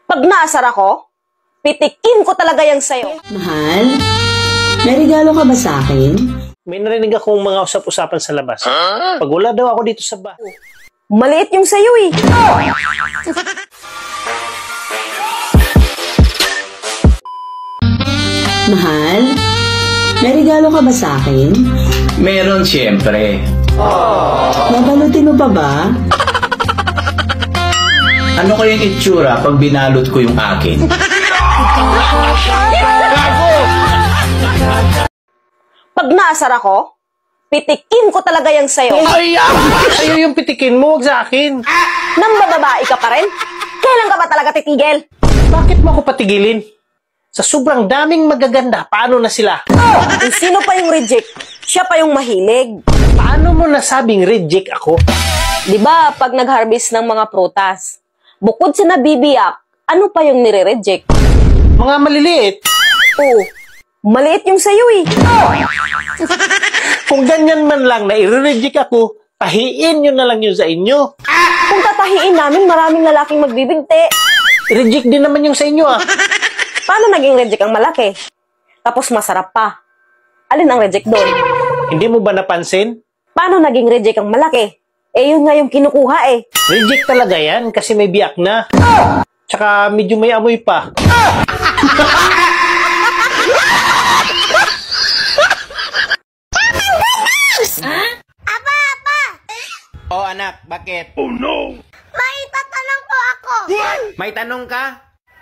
Pag naasar ako, pitikin ko talaga yang sayo. Mahal, may regalo ka ba sa akin? May narinig akong mga usap-usapan sa labas. Pag wala daw ako dito sa bahay. Maliit yung sayo eh. Mahal, may regalo ka ba sa akin? Meron siyempre. Babalutin mo pa ba? Ano kayang itsura pag binalot ko yung akin? Pag naasar ako, pitikin ko talaga yang sayo. Sa'yo yung pitikin mo, wag sa akin. Nang bababae ka pa rin? Kailan ka ba talaga titigil? Bakit mo ako patigilin? Sa sobrang daming magaganda, paano na sila? Kung sino pa yung reject, siya pa yung mahilig. Paano mo nasabing reject ako? Di ba pag nag-harvest ng mga prutas, bukod sa nabibiyak, ano pa yung nire-reject? Mga maliliit. Oo, maliit yung sayo eh. Kung ganyan man lang na i-reject ako, tahiin nyo na lang yun sa inyo. Kung tatahiin namin, maraming lalaking magbibigti. Reject din naman yung sa inyo ah. Paano naging reject ang malaki? Tapos masarap pa. Alin ang reject doon? Hindi mo ba napansin? Paano naging reject ang malaki? Eh yun nga yung kinukuha eh. Reject talaga yan kasi may biyak na. Tsaka medyo may amoy pa. Oh anak, bakit? Oh no! May tatanong po ako. May tanong ka?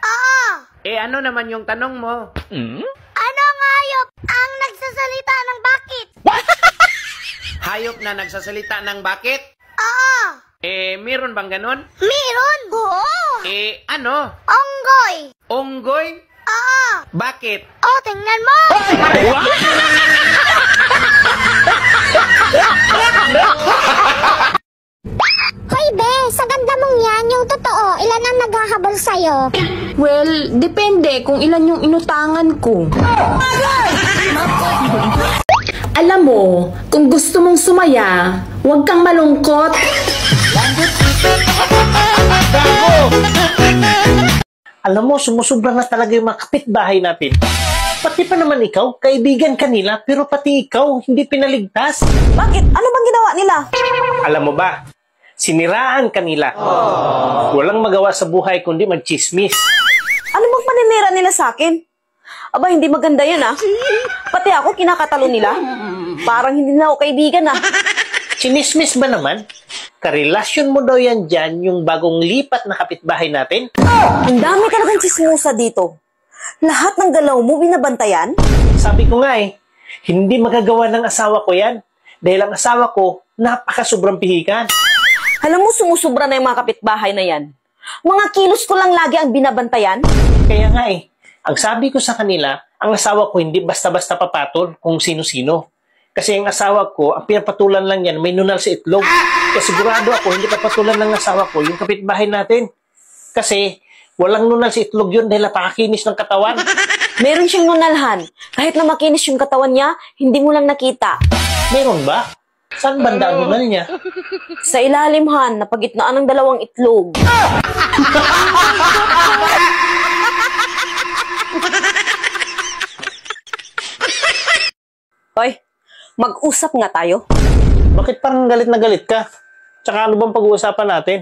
Oo. Eh ano naman yung tanong mo? Anong hayop ang nagsasalita ng bakit? Hayop na nagsasalita ng bakit? Oo. Eh, meron bang ganon? Meron. Oo. Eh, ano? Onggoy. Onggoy? Oo. Bakit? Oh, tingnan mo. Hoy, be, sa ganda mong yan, yung totoo, ilan ang naghahabol sa'yo? Well, depende kung ilan yung inutangan ko. Alam mo, kung gusto mong sumaya, huwag kang malungkot. Alam mo, sumusubra na talaga yung mga kapitbahay natin. Pati pa naman ikaw, kaibigan kanila, pero pati ikaw, hindi pinaligtas. Bakit? Ano bang ginawa nila? Alam mo ba, siniraan kanila. Walang magawa sa buhay kundi magchismis. Ano bang paninira nila sa akin? Aba, hindi maganda yun ah. Pati ako, kinakatalo nila. Parang hindi na ako kaibigan ah. Chinismis ba naman? Karelasyon mo daw yan dyan yung bagong lipat na kapitbahay natin? Ang dami talagang chismosa dito. Lahat ng galaw mo binabantayan? Sabi ko nga eh, hindi magagawa ng asawa ko yan. Dahil ang asawa ko, napaka-sobrang pihikan. Alam mo, sumusubra na yung mga kapitbahay na yan. Mga kilos ko lang lagi ang binabantayan. Kaya nga eh, ang sabi ko sa kanila, ang asawa ko hindi basta-basta papatol kung sino-sino. Kasi ang asawa ko, ang pinapatulan lang yan, may nunal sa itlog. Kaya sigurado ako, hindi papatulan ng asawa ko yung kapitbahay natin. Kasi walang nunal sa itlog yun dahil napakakinis ng katawan. Meron siyang nunalhan. Kahit na makinis yung katawan niya, hindi mo lang nakita. Meron ba? Saan banda ang nunal niya? Sa ilalim, Han, napagitnaan ng dalawang itlog. Hoy, mag-usap nga tayo. Bakit parang galit na galit ka? Tsaka ano bang pag-uusapan natin?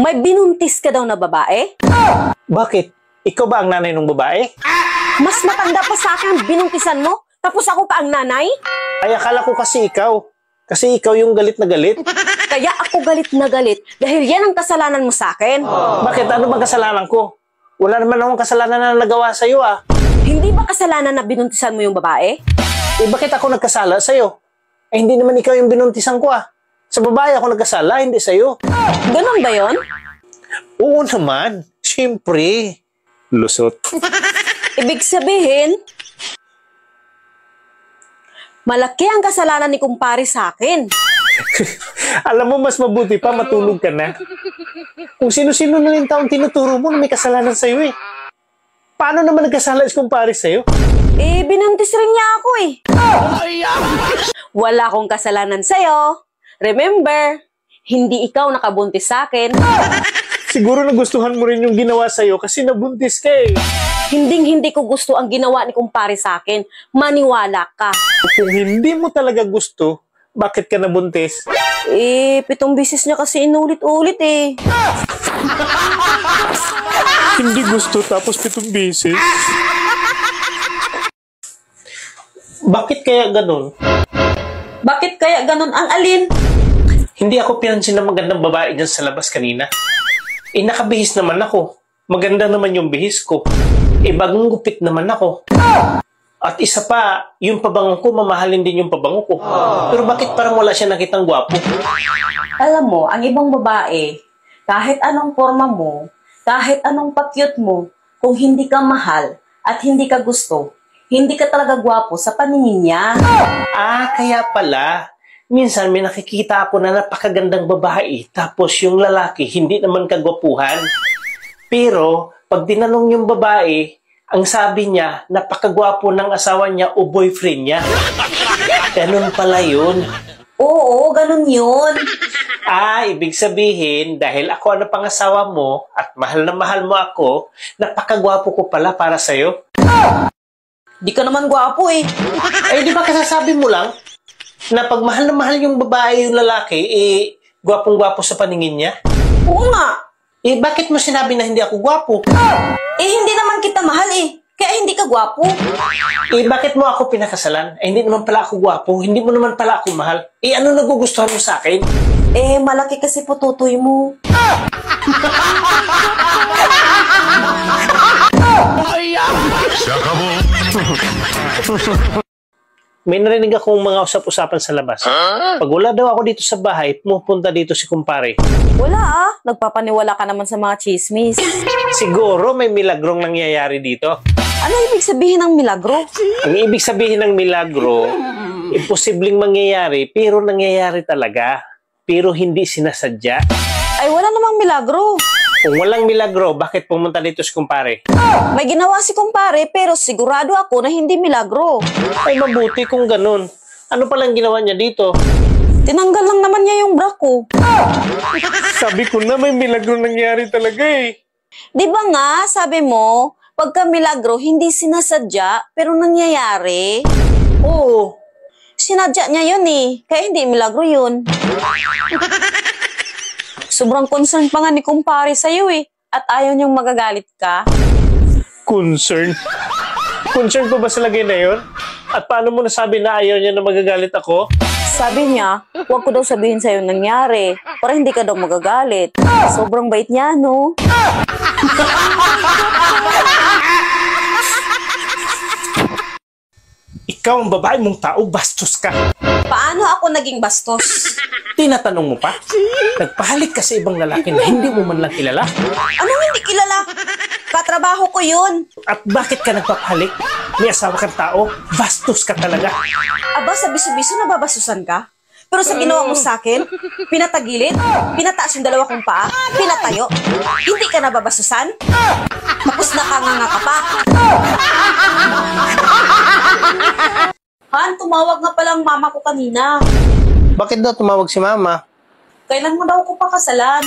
May binuntis ka daw na babae? Bakit? Ikaw ba ang nanay ng babae? Mas matanda pa sa akin ang binuntisan mo, tapos ako pa ang nanay? Ay, akala ko kasi ikaw. Kasi ikaw yung galit na galit. Kaya ako galit na galit dahil yan ang kasalanan mo sa akin. Bakit? Ano bang kasalanan ko? Wala naman akong kasalanan na nagawa sa'yo ah. Hindi ba kasalanan na binuntisan mo yung babae? Eh, bakit ako nagkasala sa'yo? Eh, hindi naman ikaw yung binuntisan ko ah. Sa babae ako nagkasala, hindi sa'yo. Ganon ba yon? Oo naman. Siyempre. Lusot. Ibig sabihin, malaki ang kasalanan ni kumpare sa akin. Alam mo, mas mabuti pa matulog ka na. Kung sino-sino na yung taong tinuturo mo na may kasalanan sa'yo eh. Paano naman nagkasala is kumpare sa'yo? Eh, binuntis rin niya ako eh. Wala akong kasalanan sa'yo. Remember, hindi ikaw nakabuntis sa akin. Siguro nagustuhan mo rin yung ginawa sa'yo kasi nabuntis ka eh. Hinding-hindi ko gusto ang ginawa ni kumpare sa akin. Maniwala ka. Kung hindi mo talaga gusto, bakit ka nabuntis? 7 bisis niya kasi inulit-ulit eh. Hindi gusto tapos 7 beses? Bakit kaya ganun? Bakit kaya ganun ang alin? Hindi ako pinansin na magandang babae dyan sa labas kanina. Nakabihis naman ako. Maganda naman yung bihis ko. Bagong gupit naman ako. At isa pa, yung pabango ko, mamahalin din yung pabango ko. Pero bakit parang wala siya nakitang gwapo? Alam mo, ang ibang babae, kahit anong forma mo, kahit anong pakyut mo, kung hindi ka mahal at hindi ka gusto, hindi ka talaga gwapo sa paningin niya. Kaya pala. Minsan may nakikita ako na napakagandang babae, tapos yung lalaki hindi naman kagwapuhan. Pero, pag tinanong yung babae, ang sabi niya, napakagwapo ng asawa niya o boyfriend niya. Ganun pala yun. Oo, ganun yun. Ibig sabihin, dahil ako ang pangasawa mo at mahal na mahal mo ako, napakagwapo ko pala para sa'yo. Di ka naman gwapo eh. Di ba kasasabi mo lang, na pag mahal na mahal yung babae yung lalaki, gwapong-gwapo sa paningin niya? Oo nga. Bakit mo sinabi na hindi ako gwapo? Hindi naman kita mahal eh. Kaya hindi ka gwapo. Bakit mo ako pinakasalan? Hindi naman pala ako gwapo. Hindi mo naman pala ako mahal. Ano nagugustuhan mo sa akin? Malaki kasi pututoy mo. May narinig akong mga usap-usapan sa labas. Pag wala daw ako dito sa bahay, pumupunta dito si kumpare. Wala nagpapaniwala ka naman sa mga chismis. Siguro may milagrong nangyayari dito. Ano ibig sabihin ng milagro? Ang ibig sabihin ng milagro, imposibleng mangyayari, pero nangyayari talaga. Pero hindi sinasadya. Ay wala namang milagro. Kung walang milagro, bakit pumunta dito si kumpare? May ginawa si kumpare pero sigurado ako na hindi milagro. Ay mabuti kung ganun. Ano palang ginawa niya dito? Tinanggal lang naman niya yung bra ko. Sabi ko na may milagro nangyari talaga eh. Di ba nga, sabi mo, pagka milagro hindi sinasadya pero nangyayari? Oo. Sinadya niya yun eh, kaya hindi milagro yun. Sobrang concern pa nga ni kumpare sa'yo eh. At ayaw niyang magagalit ka. Concern? Concern pa ba sa lagay na yun? At paano mo nasabi na ayaw niya na magagalit ako? Sabi niya, huwag ko daw sabihin sa'yo nangyari. Para hindi ka daw magagalit. Sobrang bait niya, no? Ikaw ang babae mong tao, bastos ka. Paano ako naging bastos? Tinatanong mo pa? Nagpahalik ka sa ibang lalaki na hindi mo man lang kilala? Anong hindi kilala? Katrabaho ko yun. At bakit ka nagpapahalik? May asawa kang tao, bastos ka talaga. Aba, sa biso-biso nababasusan ka? Pero sa ginawa mo sa akin, pinatagilid, pinataas yung dalawa kong paa, pinatayo. Hindi ka nababasusan? Tapos nakanganga ka pa. Han, tumawag nga palang mama ko kanina. Bakit daw tumawag si mama? Kailan mo daw ako pakasalan?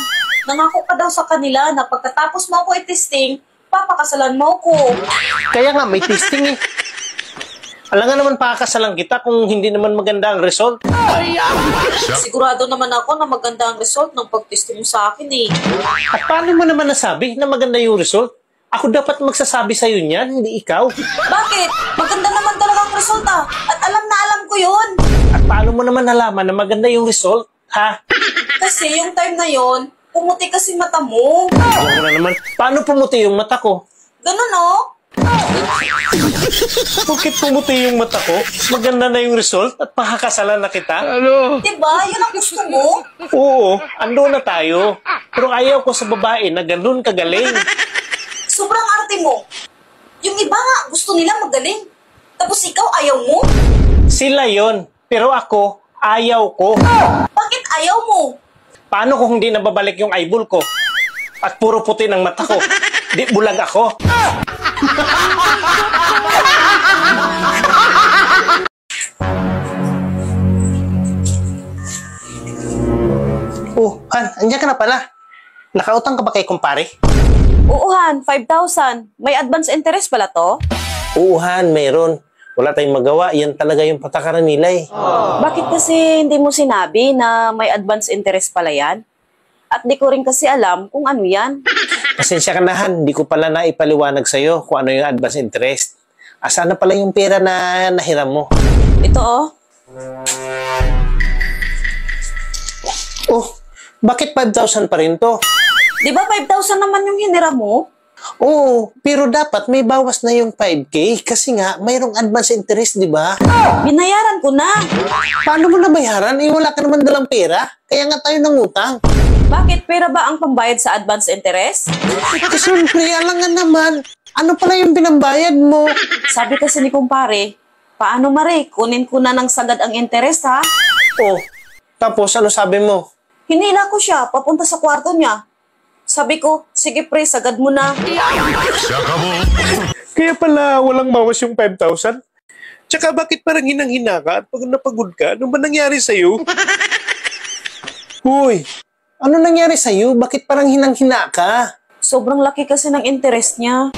Nangako ka daw sa kanila na pagkatapos mo ako i-testing, papakasalan mo ko. Kaya nga, may testing eh. Alam nga naman pakakasalan kita kung hindi naman maganda ang result. Sigurado naman ako na maganda ang result ng pag-testing mo sa akin eh. At paano mo naman nasabi na maganda yung result? Ako dapat magsasabi sa'yo niyan, hindi ikaw. Bakit? Maganda naman talaga ang result ah. At alam na alam ko yun. At paano mo naman nalaman na maganda yung result, ha? Kasi yung time na yon, pumuti kasi mata mo. Alam mo na naman, paano pumuti yung mata ko? Ganun oh. Bakit pumuti yung mata ko? Maganda na yung result at pakakasalan na kita? Diba? Yun ang gusto mo. Oo, ando na tayo. Pero ayaw ko sa babae na ganun kagaling. Sobrang arte mo. Yung iba nga, gusto nila magaling. Tapos ikaw ayaw mo? Sila yon, pero ako, ayaw ko. Bakit ayaw mo? Paano kung hindi nababalik yung eyeball ko? At puro puti ng mata ko? Di bulag ako. Oh, Han, andiyan ka na pala. Nakautang ka ba kay kumpare? Oo, Han, 5,000. May advance interest pala to? Oo, Han, meron. Wala tayong magawa. Yan talaga yung patakaran nila eh. Bakit kasi hindi mo sinabi na may advance interest pala yan? At di ko rin kasi alam kung ano yan. Pasensya ka na, Han. Hindi ko pala naipaliwanag sa'yo kung ano yung advance interest. Asa na pala yung pera na nahiram mo? Ito oh. Oh, bakit 5,000 pa rin to? Di ba 5,000 naman yung hiniram mo? Oo, pero dapat may bawas na yung 5K kasi nga mayroong advance interest, di ba? Binayaran ko na. Paano mo nabayaran? Eh, wala ka naman dalang pera. Kaya nga tayo nangutang. Bakit? Pera ba ang pambayad sa advance interest? Eh, siyempre, alam nga naman. Ano pala yung pinambayad mo? Sabi kasi ni kumpare, paano Mare, kunin ko na ng sagad ang interest ha? Oh, tapos ano sabi mo? Hinila ko siya, papunta sa kwarto niya. Sabi ko, sige pre, sagad mo na. Kaya pala walang bawas yung 5,000? Tsaka bakit parang hinang-hina ka at pag napagod ka? Ano ba nangyari sa'yo? Uy, ano nangyari sa'yo? Bakit parang hinang-hina ka? Sobrang laki kasi ng interest niya.